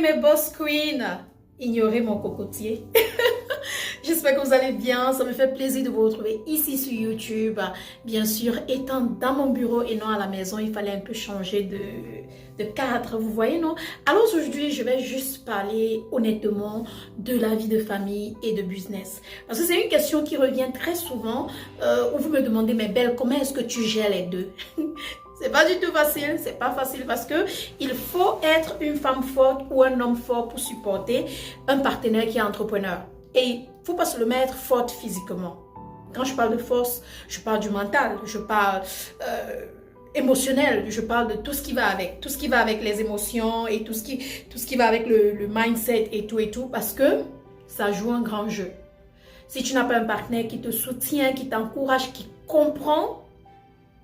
mes boss queens, ignorez mon cocotier. J'espère que vous allez bien, ça me fait plaisir de vous retrouver ici sur YouTube. Bien sûr, étant dans mon bureau et non à la maison, il fallait un peu changer de cadre, vous voyez, non? Alors aujourd'hui, je vais juste parler honnêtement de la vie de famille et de business. Parce que c'est une question qui revient très souvent, où vous me demandez, mais Belle, comment est-ce que tu gères les deux? C'est pas du tout facile, c'est pas facile parce que il faut être une femme forte ou un homme fort pour supporter un partenaire qui est entrepreneur. Et il ne faut pas se le mettre forte physiquement. Quand je parle de force, je parle du mental, je parle émotionnel, je parle de tout ce qui va avec. Tout ce qui va avec les émotions et tout ce qui va avec le mindset et tout, parce que ça joue un grand jeu. Si tu n'as pas un partenaire qui te soutient, qui t'encourage, qui comprend,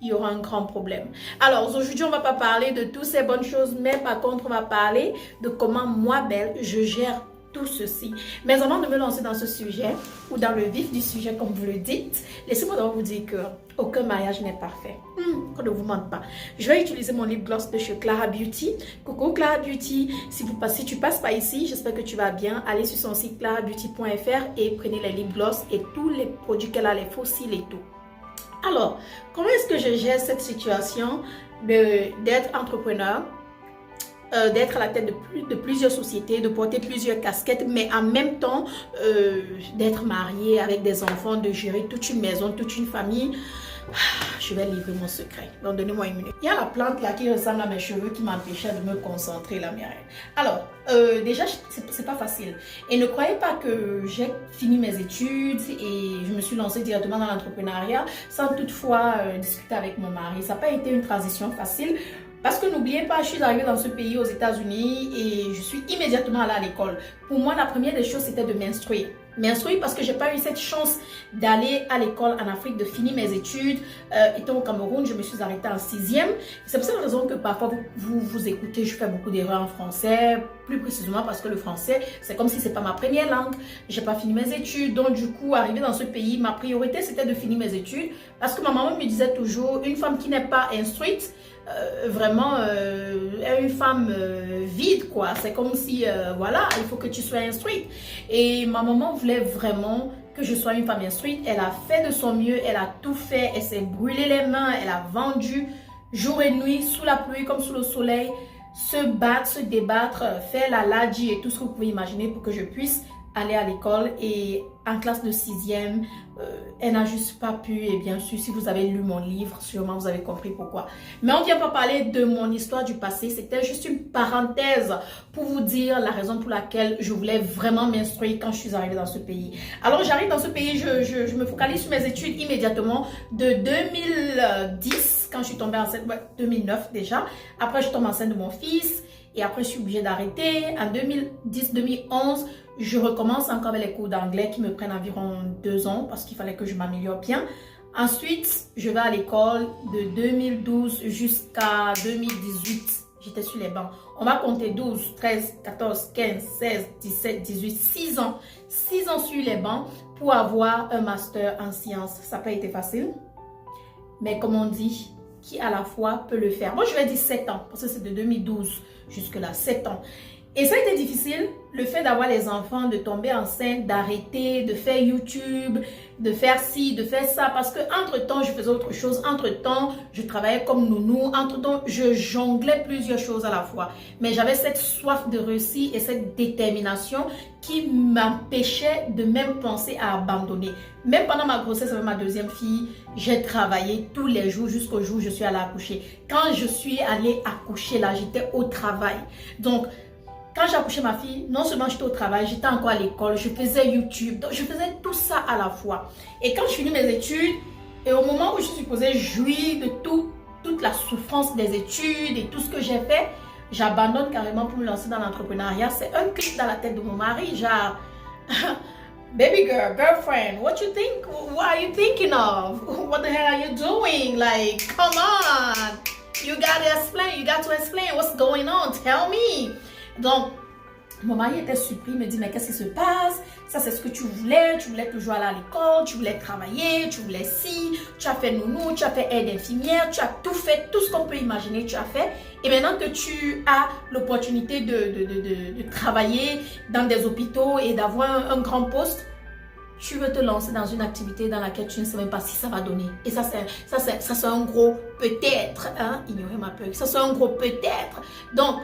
il y aura un grand problème. Alors aujourd'hui, on ne va pas parler de toutes ces bonnes choses, mais par contre, on va parler de comment moi, Belle, je gère tout ceci. Mais avant de me lancer dans ce sujet, ou dans le vif du sujet, comme vous le dites, laissez-moi d'abord vous dire que aucun mariage n'est parfait. Qu'on ne vous mente pas. Je vais utiliser mon lip gloss de chez Clara Beauty. Coucou Clara Beauty. Si tu passes par ici, j'espère que tu vas bien. Allez sur son site clarabeauty.fr et prenez les lip gloss et tous les produits qu'elle a, les fossiles et tout. Alors, comment est-ce que je gère cette situation d'être entrepreneur, d'être à la tête de plusieurs sociétés, de porter plusieurs casquettes, mais en même temps d'être mariée avec des enfants, de gérer toute une maison, toute une famille? Je vais livrer mon secret. Donc, donnez-moi une minute. Il y a la plante là qui ressemble à mes cheveux qui m'empêchait de me concentrer, la mienne. Alors, déjà, c'est pas facile. Et ne croyez pas que j'ai fini mes études et je me suis lancée directement dans l'entrepreneuriat sans toutefois discuter avec mon mari. Ça n'a pas été une transition facile. Parce que n'oubliez pas, je suis arrivée dans ce pays aux États-Unis et je suis immédiatement allée à l'école. Pour moi, la première des choses, c'était de m'instruire. M'instruire parce que je n'ai pas eu cette chance d'aller à l'école en Afrique, de finir mes études. Étant au Cameroun, je me suis arrêtée en 6e. C'est pour cette raison que parfois vous écoutez, je fais beaucoup d'erreurs en français. Plus précisément parce que le français, c'est comme si ce n'est pas ma première langue. Je n'ai pas fini mes études. Donc du coup, arrivée dans ce pays, ma priorité, c'était de finir mes études. Parce que ma maman me disait toujours, une femme qui n'est pas instruite, vraiment une femme vide quoi, c'est comme si voilà, il faut que tu sois instruite. Et ma maman voulait vraiment que je sois une femme instruite. Elle a fait de son mieux, elle a tout fait, elle s'est brûlé les mains, elle a vendu jour et nuit, sous la pluie comme sous le soleil, se battre, se débattre, faire la ladji et tout ce que vous pouvez imaginer pour que je puisse aller à l'école. Et en classe de 6e, elle n'a juste pas pu. Et bien sûr, si vous avez lu mon livre, sûrement vous avez compris pourquoi. Mais on ne vient pas parler de mon histoire du passé. C'était juste une parenthèse pour vous dire la raison pour laquelle je voulais vraiment m'instruire quand je suis arrivée dans ce pays. Alors j'arrive dans ce pays, je me focalise sur mes études immédiatement de 2010, quand je suis tombée enceinte, 2009 déjà. Après, je tombe enceinte de mon fils. Et après, je suis obligée d'arrêter. En 2010-2011, je recommence encore avec les cours d'anglais qui me prennent environ 2 ans parce qu'il fallait que je m'améliore bien. Ensuite, je vais à l'école de 2012 jusqu'à 2018. J'étais sur les bancs. On va compter 12, 13, 14, 15, 16, 17, 18, 6 ans. 6 ans sur les bancs pour avoir un master en sciences. Ça n'a pas été facile. Mais comme on dit, qui à la fois peut le faire. Moi, je vais dire 7 ans, parce que c'est de 2012 jusque là, 7 ans. Et ça a été difficile, le fait d'avoir les enfants, de tomber enceinte, d'arrêter, de faire YouTube, de faire ci, de faire ça. Parce que entre-temps, je faisais autre chose. Entre-temps, je travaillais comme nounou. Entre-temps, je jonglais plusieurs choses à la fois. Mais j'avais cette soif de réussir et cette détermination qui m'empêchait de même penser à abandonner. Même pendant ma grossesse avec ma 2e fille, j'ai travaillé tous les jours jusqu'au jour où je suis allée accoucher. Quand je suis allée accoucher, là, j'étais au travail. Donc, quand j'ai accouché ma fille, non seulement j'étais au travail, j'étais encore à l'école, je faisais YouTube, donc je faisais tout ça à la fois. Et quand je finis mes études, et au moment où je suis supposée jouir de toute la souffrance des études et tout ce que j'ai fait, j'abandonne carrément pour me lancer dans l'entrepreneuriat. C'est un clic dans la tête de mon mari, genre, baby girl, girlfriend, what are you thinking of? What the hell are you doing? Like, come on, you got to explain what's going on, tell me. Donc, Mon mari était surpris, il me dit, mais qu'est-ce qui se passe? Ça, c'est ce que tu voulais toujours aller à l'école, tu voulais travailler, tu voulais ci, tu as fait nounou, tu as fait aide infirmière, tu as tout fait, tout ce qu'on peut imaginer, tu as fait. Et maintenant que tu as l'opportunité de travailler dans des hôpitaux et d'avoir un grand poste, tu veux te lancer dans une activité dans laquelle tu ne sais même pas si ça va donner. Et ça, c'est un gros peut-être, hein, ignorez ma peur, ça c'est un gros peut-être. Donc,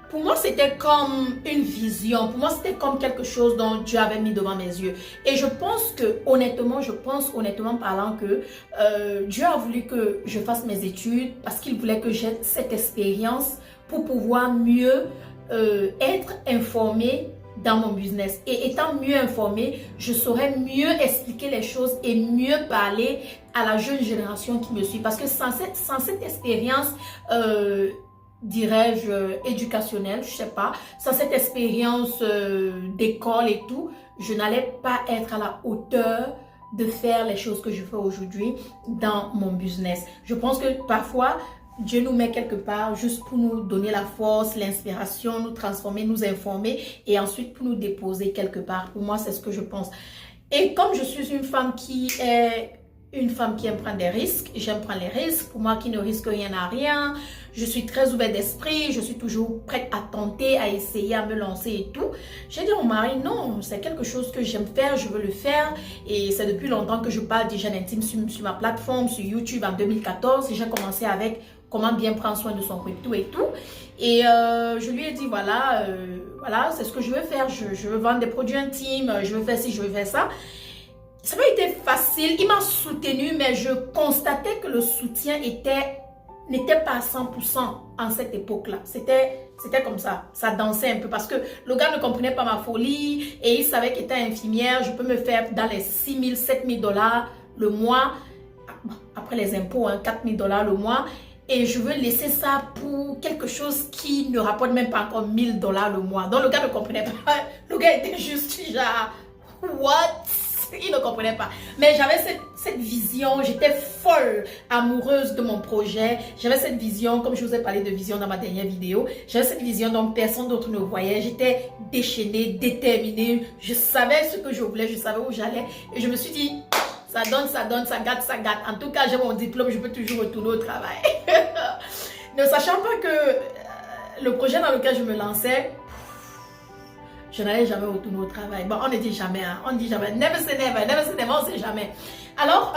pour moi, c'était comme une vision. Pour moi, c'était comme quelque chose dont Dieu avait mis devant mes yeux. Et je pense honnêtement parlant que Dieu a voulu que je fasse mes études parce qu'il voulait que j'aie cette expérience pour pouvoir mieux être informée dans mon business. Et étant mieux informée, je saurais mieux expliquer les choses et mieux parler à la jeune génération qui me suit. Parce que sans cette expérience, dirais-je, éducationnelle, je sais pas, sans cette expérience d'école et tout, je n'allais pas être à la hauteur de faire les choses que je fais aujourd'hui dans mon business. Je pense que parfois, Dieu nous met quelque part juste pour nous donner la force, l'inspiration, nous transformer, nous informer et ensuite pour nous déposer quelque part. Pour moi, c'est ce que je pense. Et comme je suis une femme qui aime prendre des risques, j'aime prendre les risques. Pour moi qui ne risque rien à rien, je suis très ouverte d'esprit, je suis toujours prête à tenter, à essayer, à me lancer et tout. J'ai dit à mon mari, non, c'est quelque chose que j'aime faire, je veux le faire. Et c'est depuis longtemps que je parle d'hygiène intime sur ma plateforme, sur YouTube en 2014. J'ai commencé avec comment bien prendre soin de son crypto et tout. Et je lui ai dit, voilà, c'est ce que je veux faire. Je veux vendre des produits intimes, je veux faire ci, je veux faire ça. Ça n'a pas été facile, il m'a soutenu, mais je constatais que le soutien n'était pas à 100% en cette époque-là. C'était comme ça dansait un peu parce que le gars ne comprenait pas ma folie et il savait qu'étant infirmière, je peux me faire dans les 6 000, 7 000 dollars le mois, après les impôts, hein, 4 000 dollars le mois. Et je veux laisser ça pour quelque chose qui ne rapporte même pas encore 1 000 dollars le mois. Donc le gars ne comprenait pas. Le gars était juste genre, what? Il ne comprenait pas. Mais j'avais cette vision, j'étais folle amoureuse de mon projet. J'avais cette vision, comme je vous ai parlé de vision dans ma dernière vidéo, j'avais cette vision dont personne d'autre ne voyait. J'étais déchaînée, déterminée. Je savais ce que je voulais, je savais où j'allais. Et je me suis dit, ça donne, ça gâte, ça gâte. En tout cas, j'ai mon diplôme, je peux toujours retourner au travail. Ne sachant pas que le projet dans lequel je me lançais, je n'allais jamais retourner au travail. Bon, on ne dit jamais, hein. On ne dit jamais. Never say never, on ne sait jamais. Alors,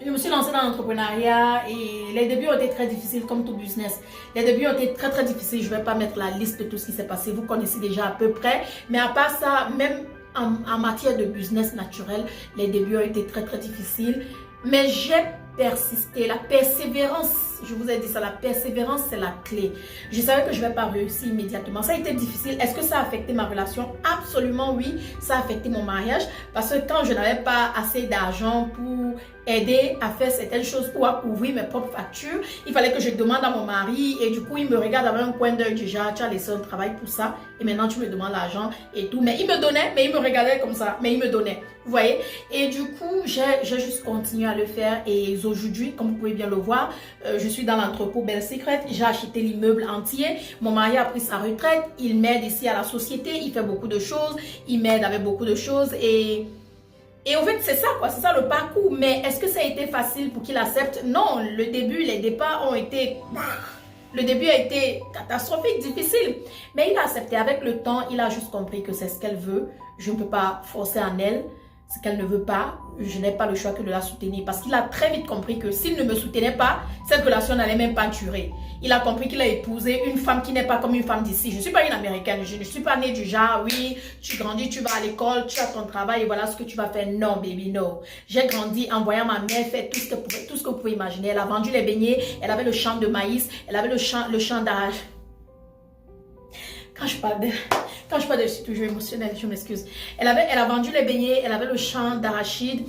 je me suis lancée dans l'entrepreneuriat et les débuts ont été très difficiles comme tout business. Les débuts ont été très très difficiles. Je ne vais pas mettre la liste de tout ce qui s'est passé. Vous connaissez déjà à peu près. Mais à part ça, même en matière de business naturel, les débuts ont été très très difficiles. Mais j'ai persisté. La persévérance, je vous ai dit ça, la persévérance c'est la clé. Je savais que je ne vais pas réussir immédiatement. Ça a été difficile. Est-ce que ça a affecté ma relation? Absolument oui. Ça a affecté mon mariage parce que quand je n'avais pas assez d'argent pour aider à faire certaines choses ou à couvrir mes propres factures, il fallait que je demande à mon mari et du coup il me regarde avec un coin d'œil du genre, tu as laissé un travail pour ça et maintenant tu me demandes l'argent et tout. Mais il me donnait, mais il me regardait comme ça, mais il me donnait. Vous voyez? Et du coup, j'ai juste continué à le faire et aujourd'hui, comme vous pouvez bien le voir, je suis dans l'entrepôt Belle Secret, j'ai acheté l'immeuble entier, mon mari a pris sa retraite, il m'aide ici à la société, il fait beaucoup de choses, il m'aide avec beaucoup de choses et en fait, c'est ça quoi, c'est ça le parcours. Mais est-ce que ça a été facile pour qu'il accepte? Non, le début, les départs ont été... Le début a été catastrophique, difficile. Mais il a accepté. Avec le temps, il a juste compris que c'est ce qu'elle veut. Je ne peux pas forcer en elle ce qu'elle ne veut pas. Je n'ai pas le choix que de la soutenir. Parce qu'il a très vite compris que s'il ne me soutenait pas, cette relation n'allait même pas durer. Il a compris qu'il a épousé une femme qui n'est pas comme une femme d'ici. Je ne suis pas une américaine. Je ne suis pas née du genre, oui, tu grandis, tu vas à l'école, tu as ton travail et voilà ce que tu vas faire. Non, baby, non. J'ai grandi en voyant ma mère faire tout ce que vous pouvez imaginer. Elle a vendu les beignets, elle avait le champ de maïs, elle avait le champ d'arrache. Quand je parle d'elle, je suis toujours émotionnelle, je m'excuse. Elle a vendu les beignets, elle avait le champ d'arachide,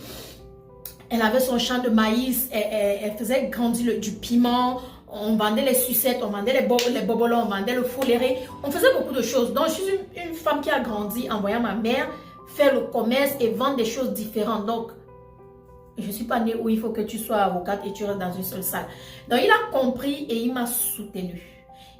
elle avait son champ de maïs, elle faisait grandir du piment, on vendait les sucettes, on vendait les bobolons, on vendait le foléré, on faisait beaucoup de choses. Donc je suis une femme qui a grandi en voyant ma mère faire le commerce et vendre des choses différentes. Donc je ne suis pas née où il faut que tu sois avocate et tu restes dans une seule salle. Donc il a compris et il m'a soutenue.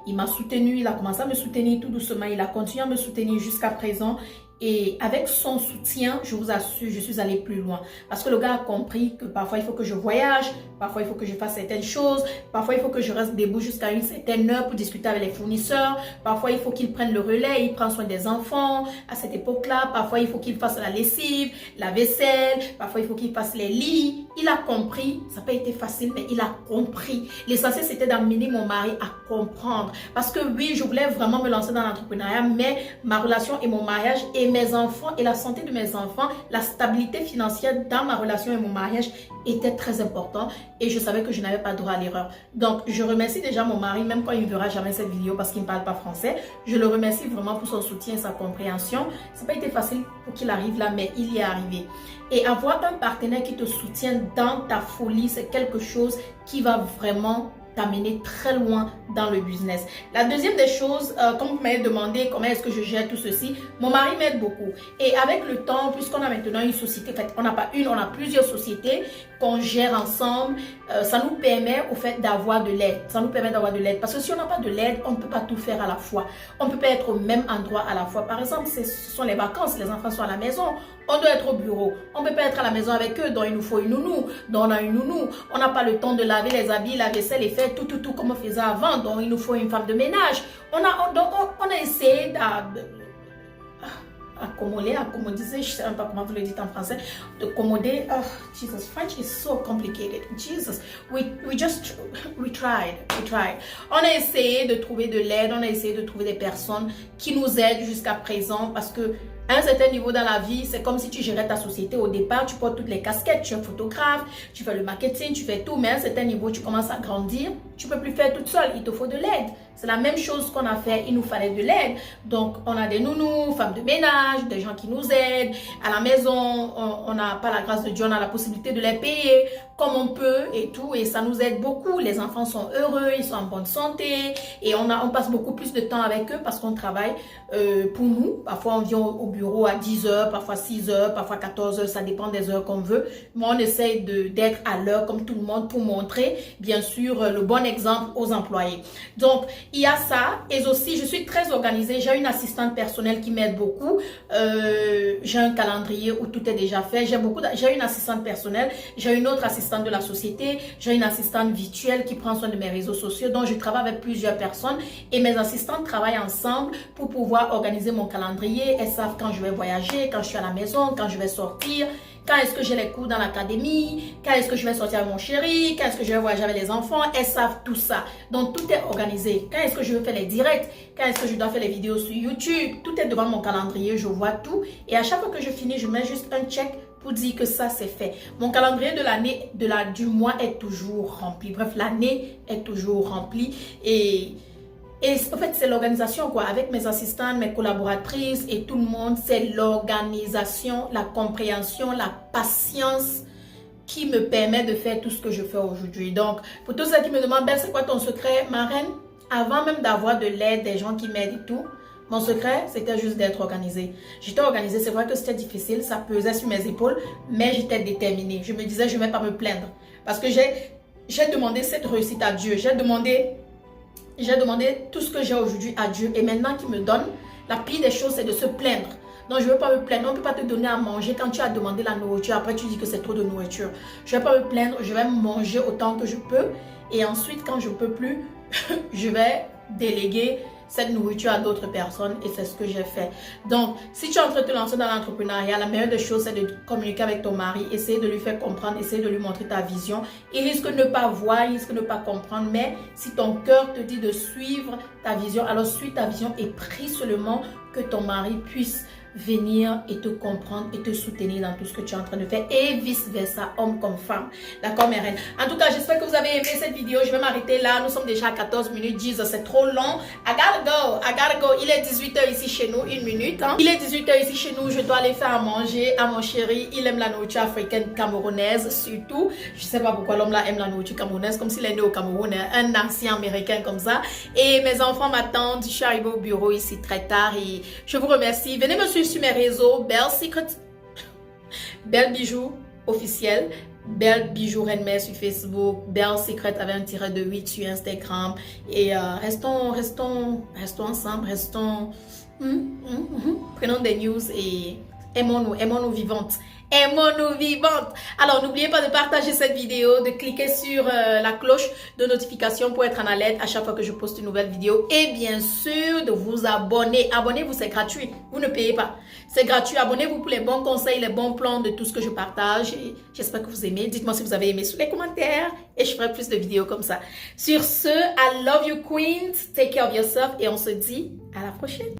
il m'a soutenu, il a commencé à me soutenir tout doucement, il a continué à me soutenir jusqu'à présent. Et avec son soutien, je vous assure, je suis allée plus loin. Parce que le gars a compris que parfois il faut que je voyage, parfois il faut que je fasse certaines choses, parfois il faut que je reste debout jusqu'à une certaine heure pour discuter avec les fournisseurs, parfois il faut qu'il prenne le relais, il prend soin des enfants à cette époque-là, parfois il faut qu'il fasse la lessive, la vaisselle, parfois il faut qu'il fasse les lits. Il a compris, ça n'a pas été facile, mais il a compris. L'essentiel c'était d'amener mon mari à comprendre. Parce que oui, je voulais vraiment me lancer dans l'entrepreneuriat, mais ma relation et mon mariage et mes enfants et la santé de mes enfants, la stabilité financière dans ma relation et mon mariage était très important et je savais que je n'avais pas droit à l'erreur. Donc, je remercie déjà mon mari, même quand il ne verra jamais cette vidéo parce qu'il ne parle pas français. Je le remercie vraiment pour son soutien et sa compréhension. Ça n'a pas été facile pour qu'il arrive là, mais il y est arrivé. Et avoir un partenaire qui te soutient dans ta folie, c'est quelque chose qui va vraiment t'amener très loin dans le business. La deuxième des choses, comme vous m'avez demandé comment est-ce que je gère tout ceci, mon mari m'aide beaucoup. Et avec le temps, puisqu'on a maintenant une société, en fait, on n'a pas une, on a plusieurs sociétés qu'on gère ensemble, ça nous permet au fait d'avoir de l'aide. Ça nous permet d'avoir de l'aide. Parce que si on n'a pas de l'aide, on ne peut pas tout faire à la fois. On ne peut pas être au même endroit à la fois. Par exemple, ce sont les vacances, les enfants sont à la maison. On doit être au bureau. On ne peut pas être à la maison avec eux, donc il nous faut une nounou. Donc on a une nounou. On n'a pas le temps de laver les habits, la vaisselle et faire tout comme on faisait avant. Donc il nous faut une femme de ménage. On a essayé d'accommoder, je ne sais même pas comment vous le dites en français, de commoder. Oh, Jesus, French is so complicated. Jesus, we tried. On a essayé de trouver de l'aide, on a essayé de trouver des personnes qui nous aident jusqu'à présent parce que à un certain niveau dans la vie, c'est comme si tu gérais ta société. Au départ, tu portes toutes les casquettes, tu es photographe, tu fais le marketing, tu fais tout. Mais à un certain niveau, tu commences à grandir, tu ne peux plus faire toute seule. Il te faut de l'aide. C'est la même chose qu'on a fait. Il nous fallait de l'aide. Donc, on a des nounous, femmes de ménage, des gens qui nous aident. À la maison, on n'a pas la grâce de Dieu, on a la possibilité de les payer comme on peut et tout. Et ça nous aide beaucoup. Les enfants sont heureux, ils sont en bonne santé. Et on passe beaucoup plus de temps avec eux parce qu'on travaille pour nous. Parfois, on vient au bureau à 10 heures, parfois 6 heures, parfois 14 heures. Ça dépend des heures qu'on veut. Mais on essaye d'être à l'heure comme tout le monde pour montrer, bien sûr, le bon exemple aux employés. Donc, il y a ça. Et aussi, je suis très organisée. J'ai une assistante personnelle qui m'aide beaucoup. J'ai un calendrier où tout est déjà fait. J'ai une assistante personnelle. J'ai une autre assistante de la société. J'ai une assistante virtuelle qui prend soin de mes réseaux sociaux. Donc, je travaille avec plusieurs personnes. Et mes assistantes travaillent ensemble pour pouvoir organiser mon calendrier. Elles savent quand je vais voyager, quand je suis à la maison, quand je vais sortir. Quand est-ce que j'ai les cours dans l'académie? Quand est-ce que je vais sortir avec mon chéri? Quand est-ce que je vais voyager avec les enfants? Elles savent tout ça. Donc, tout est organisé. Quand est-ce que je vais faire les directs? Quand est-ce que je dois faire les vidéos sur YouTube? Tout est devant mon calendrier. Je vois tout. Et à chaque fois que je finis, je mets juste un check pour dire que ça, c'est fait. Mon calendrier de l'année, du mois est toujours rempli. Bref, l'année est toujours remplie. Et en fait, c'est l'organisation, quoi. Avec mes assistantes, mes collaboratrices et tout le monde, c'est l'organisation, la compréhension, la patience qui me permet de faire tout ce que je fais aujourd'hui. Donc, pour tous ceux qui me demandent, ben, c'est quoi ton secret, ma reine? Avant même d'avoir de l'aide, des gens qui m'aident et tout, mon secret, c'était juste d'être organisée. J'étais organisée, c'est vrai que c'était difficile, ça pesait sur mes épaules, mais j'étais déterminée. Je me disais, je ne vais pas me plaindre. Parce que j'ai demandé cette réussite à Dieu. J'ai demandé tout ce que j'ai aujourd'hui à Dieu. Et maintenant qu'il me donne, la pire des choses, c'est de se plaindre. Donc, je ne veux pas me plaindre. On ne peut pas te donner à manger quand tu as demandé la nourriture. Après, tu dis que c'est trop de nourriture. Je ne vais pas me plaindre. Je vais manger autant que je peux. Et ensuite, quand je ne peux plus, je vais déléguer cette nourriture à d'autres personnes et c'est ce que j'ai fait. Donc, si tu es en train de te lancer dans l'entrepreneuriat, la meilleure des choses, c'est de communiquer avec ton mari, essayer de lui faire comprendre, essayer de lui montrer ta vision. Il risque de ne pas voir, il risque de ne pas comprendre, mais si ton cœur te dit de suivre ta vision, alors suis ta vision et prie seulement que ton mari puisse venir et te comprendre et te soutenir dans tout ce que tu es en train de faire et vice versa, homme comme femme. D'accord, mes reines? En tout cas, j'espère que vous avez aimé cette vidéo. Je vais m'arrêter là. Nous sommes déjà à 14 minutes. Jesus, c'est trop long. I gotta go. Il est 18h ici chez nous. Une minute. Hein? Il est 18h ici chez nous. Je dois aller faire à manger à mon chéri. Il aime la nourriture africaine camerounaise surtout. Je sais pas pourquoi l'homme là aime la nourriture camerounaise comme s'il est né au Cameroun. Un ancien américain comme ça. Et mes enfants m'attendent. Je suis arrivée au bureau ici très tard et je vous remercie. Venez me suivre sur mes réseaux, Belle Secret, Belle Bijou officiel, Belle Bijoux Reine-Mère sur Facebook, Belle Secret avec un tiret de 8 sur Instagram. Et restons ensemble, prenons des news et aimons-nous vivantes. Aimons-nous vivantes. Alors, n'oubliez pas de partager cette vidéo, de cliquer sur la cloche de notification pour être en alerte à chaque fois que je poste une nouvelle vidéo. Et bien sûr, de vous abonner. Abonnez-vous, c'est gratuit. Vous ne payez pas. C'est gratuit. Abonnez-vous pour les bons conseils, les bons plans de tout ce que je partage. J'espère que vous aimez. Dites-moi si vous avez aimé sous les commentaires. Et je ferai plus de vidéos comme ça. Sur ce, I love you queens. Take care of yourself. Et on se dit à la prochaine.